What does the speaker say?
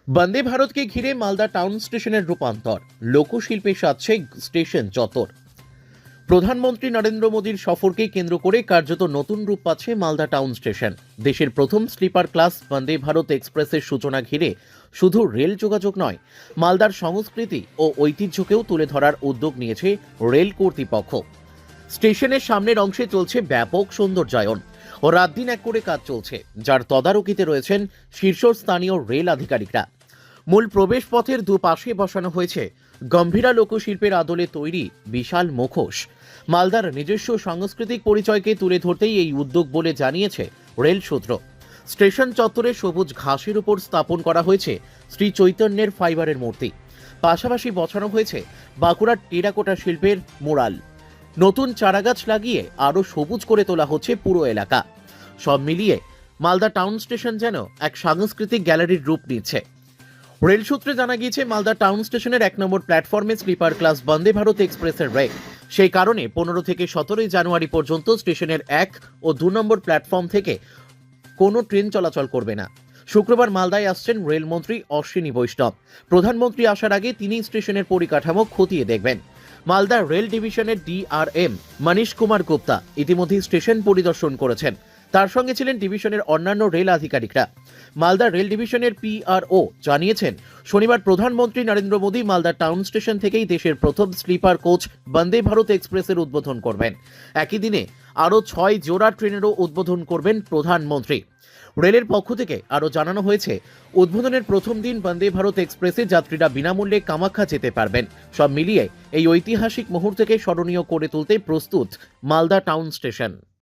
বন্দে ভারতকে ঘিরে মালদা টাউন স্টেশনের রূপান্তর, লোকশিল্পে সাজছে স্টেশন চত্বর। প্রধানমন্ত্রী নরেন্দ্র মোদীর সফরকে কেন্দ্র করে কার্যত নতুন রূপ পাচ্ছে মালদা টাউন স্টেশন। দেশের প্রথম স্লিপার ক্লাস বন্দে ভারত এক্সপ্রেসের সূচনা ঘিরে শুধু রেল যোগাযোগ নয়, মালদার সংস্কৃতি ও ঐতিহ্যকেও তুলে ধরার উদ্যোগ নিয়েছে রেল কর্তৃপক্ষ। স্টেশনের সামনের অংশে চলছে ব্যাপক সৌন্দর্যায়ন ও রাত দিন এক করে কাজ চলছে, যার তদারকিতে রয়েছেন শীর্ষস্থানীয় রেল আধিকারিকরা। মূল প্রবেশ পথের দুপাশে বসানো হয়েছে গম্ভীরা লোকশিল্পের আদলে তৈরি বিশাল মুখোশ। মালদার নিজস্ব সাংস্কৃতিক পরিচয়কে তুলে ধরতেই এই উদ্যোগ বলে জানিয়েছে রেল সূত্র। স্টেশন চত্বরে সবুজ ঘাসের উপর স্থাপন করা হয়েছে শ্রী চৈতন্যের ফাইবারের মূর্তি। পাশাপাশি বসানো হয়েছে বাঁকুড়ার টেরাকোটা শিল্পের মুরাল। নতুন চারাগাছ লাগিয়ে আরও সবুজ করে তোলা হচ্ছে পুরো এলাকা। সব মিলিয়ে মালদা টাউন স্টেশন যেন এক সাংস্কৃতিক গ্যালারির রূপ নিচ্ছে। রেল সূত্রে জানা গিয়েছে, মালদা টাউন স্টেশনের 1 নম্বর প্ল্যাটফর্মে স্লিপার ক্লাস বন্দে ভারত এক্সপ্রেসের রেক। সেই কারণে 15 থেকে 17 জানুয়ারি পর্যন্ত স্টেশনের 1 ও 2 নম্বর প্ল্যাটফর্ম থেকে কোনো ট্রেন চলাচল করবে না। শুক্রবার মালদায় আসছেন রেলমন্ত্রী অশ্বিনী বৈষ্ণব। প্রধানমন্ত্রী আসার আগে তিনি স্টেশনের পরিকাঠামো খতিয়ে দেখবেন। মালদা রেল ডিভিশনের ডিআরএম মনীশ কুমার গুপ্তা ইতিমধ্যেই স্টেশন পরিদর্শন করেছেন। তার সঙ্গে ছিলেন ডিভিশনের অন্যান্য রেল আধিকারিকরা। মালদা রেল ডিভিশনের পিআরও জানিয়েছেন, শনিবার প্রধানমন্ত্রী নরেন্দ্র মোদী মালদা টাউন স্টেশন থেকেই দেশের প্রথম স্লিপার কোচ বন্দে ভারত এক্সপ্রেসের উদ্বোধন করবেন। একই দিনে আরও 6 জোড়া ট্রেনেরও উদ্বোধন করবেন প্রধানমন্ত্রী। রেলের পক্ষ থেকে আরও জানানো হয়েছে, উদ্বোধনের প্রথম দিন বন্দে ভারত এক্সপ্রেসে যাত্রীরা বিনামূল্যে কামাখ্যা যেতে পারবেন। সব মিলিয়ে এই ঐতিহাসিক মুহূর্তকে স্মরণীয় করে তুলতে প্রস্তুত মালদা টাউন স্টেশন।